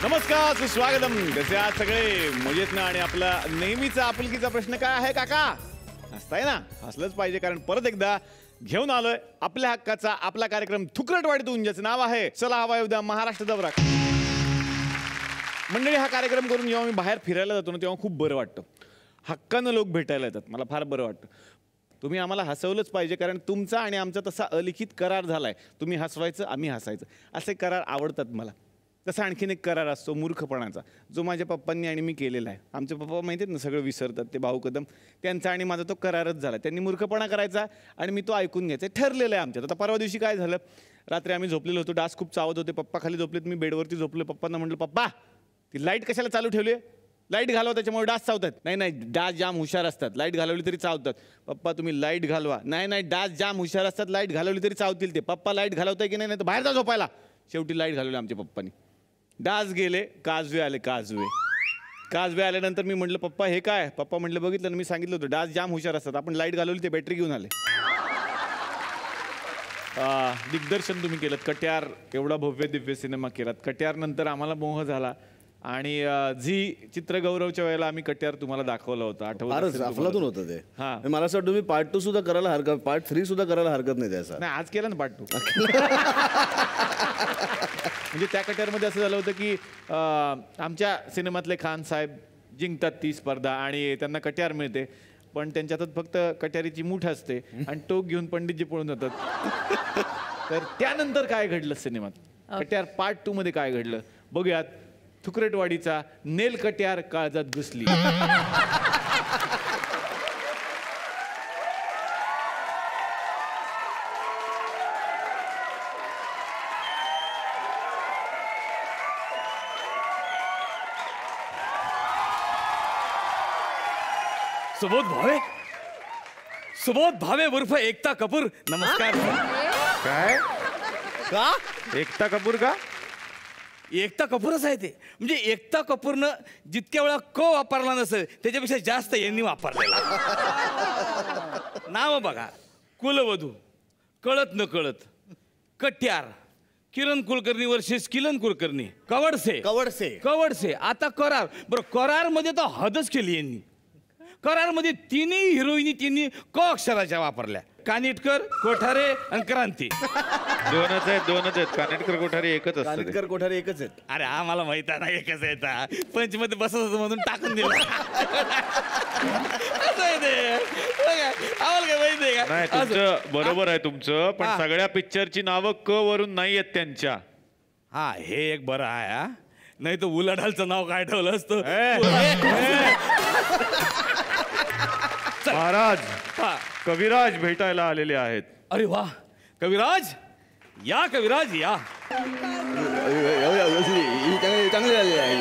नमस्कार, सुस्वागतम. कसे आहात सगळे? मजेत ना? आणि आपला नेहमीचा आपुलकीचा प्रश्न काय आहे काका? हसताय ना? हसलंच पाहिजे, कारण परत एकदा घेऊन आलोय आपल्या हक्काचा आपला कार्यक्रम थुकरटवाडीतून, ज्याचं नाव आहे चला हवा उद्या महाराष्ट्र दौरा. मंडळी, हा कार्यक्रम करून जेव्हा मी बाहेर फिरायला जातो ना, तेव्हा खूप बरं वाटतं. हक्कानं लोक भेटायला येतात, मला फार बरं वाटतं. तुम्ही आम्हाला हसवलंच पाहिजे, कारण तुमचा आणि आमचा तसा अलिखित करार झालाय. तुम्ही हसवायचं, आम्ही हसायचं, असे करार आवडतात मला. तसा आणखीन एक करार असतो मूर्खपणाचा, जो माझ्या पप्पांनी आणि मी केलेला आहे. आमचे पप्पा माहिती आहेत ना, सगळं विसरतात, ते भाऊ कदम. त्यांचा आणि माझा तो करारच झाला. त्यांनी मूर्खपणा करायचा आणि मी तो ऐकून घ्यायचा. ठरलेलं आहे आमच्यात. आता परवा दिवशी काय झालं, रात्री आम्ही झोपलेलो होतो, डास खूप चावत होते. पप्पा खाली झोपलेत, मी बेडवरती झोपलो. पप्पांना म्हटलं, पप्पा ती लाईट कशाला चालू ठेवली आहे? लाईट घालवा, त्याच्यामुळे डास चावतात. नाही नाही, डास जाम हुशार असतात, लाईट घालवली तरी चावतात. पप्पा तुम्ही लाईट घालवा. नाही नाही, डास जाम हुशार असतात, लाईट घालवली तरी चावतील ते. पप्पा लाईट घालवताय की नाही, तर बाहेर जा झोपायला. शेवटी लाईट घालवली आमच्या पप्पांनी. डास गेले, काजवे आले. काजवे आल्यानंतर मी म्हटलं, पप्पा हे काय? पप्पा म्हटलं, बघितलं ना, मी सांगितलं होतं डास जाम हुशार असतात, आपण लाईट घालवली, ते बॅटरी घेऊन आले. दिग्दर्शन तुम्ही केलं कट्यार, एवढा भव्य दिव्य सिनेमा केलात. कट्यार नंतर आम्हाला मोह झाला आणि झी चित्रगौरवच्या वेळेला आम्ही कट्यार तुम्हाला दाखवलं होतं, आठवतं? अफलातून होतं ते. हां, मला असं वाटतं तुम्ही पार्ट 2 सुद्धा करायला हरकत, पार्ट 3 सुद्धा करायला हरकत नाही त्याचा. नाही, आज केलं ना पार्ट 2. म्हणजे त्या कट्यारमध्ये असं झालं होतं की आमच्या सिनेमातले खान साहेब जिंकतात ती स्पर्धा आणि त्यांना कट्यार मिळते, पण त्यांच्या हातात फक्त कट्यारीची मूठ असते आणि टोक घेऊन पंडितजी पळून जातात. तर त्यानंतर काय घडलं सिनेमात, कट्यार पार्ट 2 मध्ये काय घडलं बघूयात. थुकरटवाडीचा नेल कट्यार काळजात घुसली. सुबोध भावे उर्फ एकता कपूर, नमस्कार. काय? का एकता कपूर? का एकता कपूरच आहे ते. म्हणजे एकता कपूरनं जितक्या वेळा क वापरला नसेल त्याच्यापेक्षा जास्त यांनी वापरलेला. नाव बघा, कुलवधू, कळत न कळत, कट्यार, किरण कुलकर्णी वर्सेस किरण कुलकर्णी, कवडसे, आता करार. बरं, करार मध्ये तर हदच केली यांनी. करार मध्ये तिन्ही हिरोईनी क अक्षराच्या वापरल्या. कानिटकर, कोठारे आणि क्रांती. दोनच आहेत. कानिटकर कोठारे एकच असतात. कानिटकर कोठारे एकच आहेत. अरे आम्हाला माहित आहे ना, एकच आहे. पंचमध्ये बसत होतो म्हणून टाकून दिलं. आम्हाला काय माहिती आहे का? नाही, तुमचं बरोबर आहे तुमचं, पण सगळ्या पिक्चरची नावं क वरून नाही आहेत त्यांच्या. हा, हे एक बरं आहे. नाही तर उलाढालचं नाव काय ठेवलं असतं. महाराज, कविराज भेटायला आलेले आहेत. अरे वा, कविराज या, कविराज या. चांगले झाले आहे.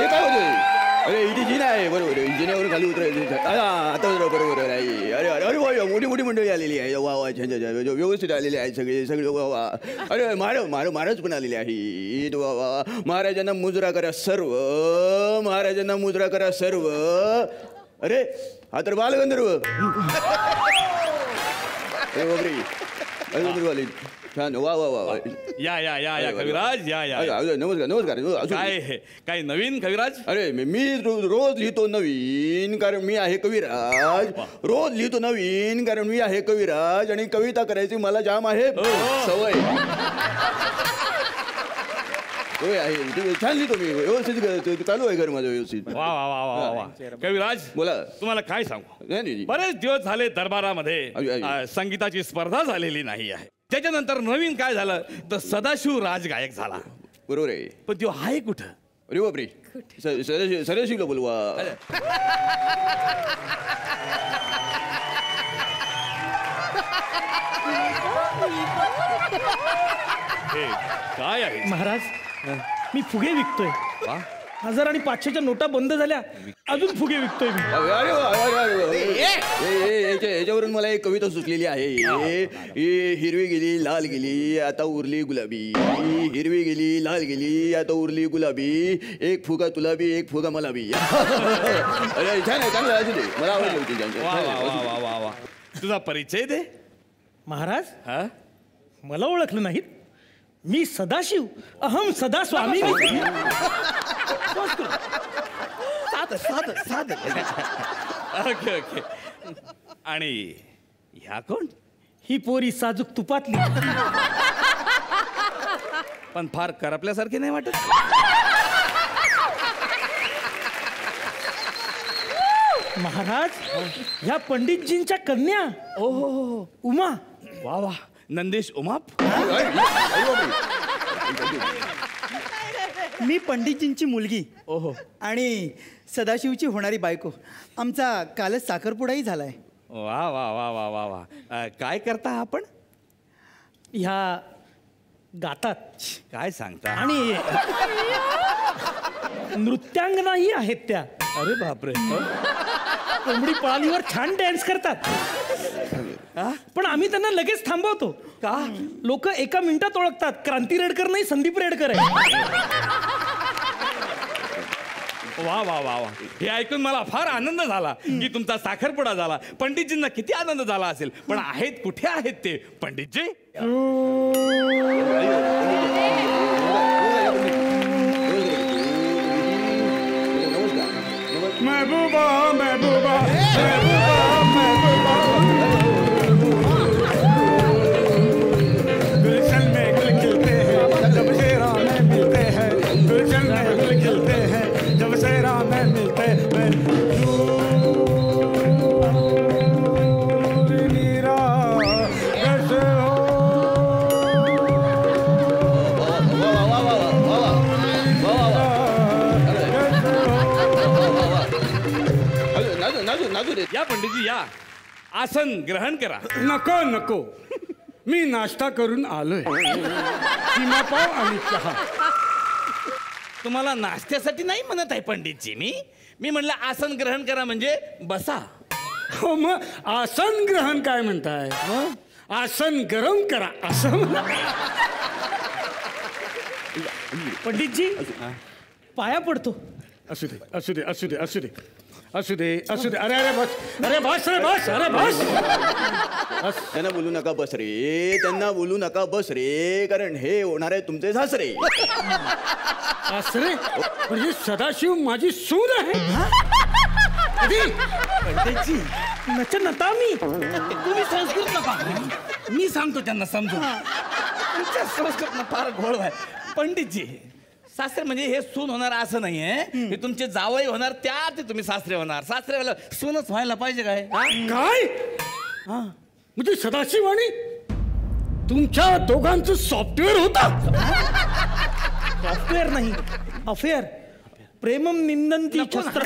काय होतं? अरे इथे जिना आहे, बरोबर. जिन्यावरून खाली उतरायचं. आता बरोबर आहे. अरे अरे अरे वा, मोठी मोठी मंडळी आलेली आहे. वा वा, छान छान, व्यवस्थित आलेले आहेत सगळे. वा वा. अरे महाराज पण आलेले आहेत. वा वा. महाराजांना मुजरा करा सर्व. अरे हा तर बालगंधर्व. अरे बापरे, आले. छान. वा वा वा. या कविराज, या. नमस्कार. काय नवीन कविराज? अरे मी रोज लिहितो नवीन, कारण मी आहे कविराज. आणि कविता करायची मला जाम आहे सवय. आहे. छान लिहितो मी, व्यवस्थित चालू आहे घर माझं व्यवस्थित. वा. कविराज, बोला. तुम्हाला काय सांगू, बरेच दिवस झाले दरबारामध्ये संगीताची स्पर्धा झालेली नाही आहे. त्याच्यानंतर नवीन काय झालं तर सदाशिव राज गायक झाला. बरोबर आहे, पण तो आहे कुठं? अरे बापरे, सदाशिवला बोलवा. काय आहे महाराज? मी फुगे विकतोय. 1000 आणि 500च्या नोटा बंद झाल्या, अजून फुगे विकतोय मी. याच्यावरून मला एक कविता सुचलेली आहे. हिरवी गेली लाल गेली आता उरली गुलाबी. हिरवी गेली लाल गेली आता उरली गुलाबी. एक फुगा तुला बी एक फुगा मला बी. अरे छान आहे, चांगलं आहे. मला आवडली होती. तुझा परिचय दे. महाराज हा मला ओळखलं नाहीत. मी सदाशिव अहम सदा स्वामी. Okay okay. आणि ह्या कोण? ही पोरी साजूक तुपातली. पण फार करपल्यासारखे नाही वाटत. महाराज ह्या पंडितजींच्या कन्या. ओहो उमा. वा वा. नंदेश उमाप. मी पंडितजींची मुलगी ओहो. आणि सदाशिवची होणारी बायको. आमचा कालच साखरपुडाही झालाय. वा वा वा वा वा वा. काय करता आपण? ह्या गातात काय सांगता? आणि नृत्यांगनाही आहेत त्या. अरे बापरे. कोंबडी पळालीवर छान डान्स करतात. पण आम्ही त्यांना लगेच थांबवतो. का? लोक एका मिनिटात ओळखतात क्रांती रेडकर नाही संदीप रेडकर आहे. वा वा वा वा. हे ऐकून मला फार आनंद झाला की तुमचा साखरपुडा झाला. पंडितजींना किती आनंद झाला असेल. पण आहेत कुठे आहेत ते पंडितजी? महबूबा महबूबा महबूबा महबूबा गुलशन में गुल खिलते हैं जब शेरा में मिलते हैं. गुलशन में गुल खिलते हैं जब शेरा में मिलते हैं. नीरा कैसे हो. या पंडितजी या. आसन ग्रहण करा. नको नको, मी नाश्ता करून आलोय. किमा पाव आणि चहा. तुम्हाला नाश्त्यासाठी नाही म्हणत आहे पंडितजी. मी म्हणलं आसन ग्रहण करा म्हणजे बसा. हो मग आसन ग्रहण काय म्हणताय? आसन गरम करा असं म्हणा. पंडितजी पाया पडतो. असू दे असू दे असू दे असू दे असू दे असू दे. अरे अरे बस. अरे बस रे बस. अरे बस. त्यांना बोलू नका बस रे. त्यांना बोलू नका बस रे. कारण हे होणार आहे तुमचे सासरे. सासरे म्हणजे सदाशिव माझी सून आहे. पंडितजी नच नता मी. तुम्ही संस्कृत नका. मी सांगतो त्यांना समजून. तुमच्या संस्कृत फार घोळ आहे. पंडितजी सासरे म्हणजे हे सून होणार असं नाहीये. हे तुमचे जावई होणार त्या ते तुम्ही सासरे होणार. सासरे व्हायला सूनच व्हायला पाहिजे काय? काय म्हणजे सदाशिव आणि तुमच्या दोघांचं सॉफ्टवेअर होतं. सॉफ्टवेअर नाही अफेअर. प्रेमम निंदंती शस्त्र.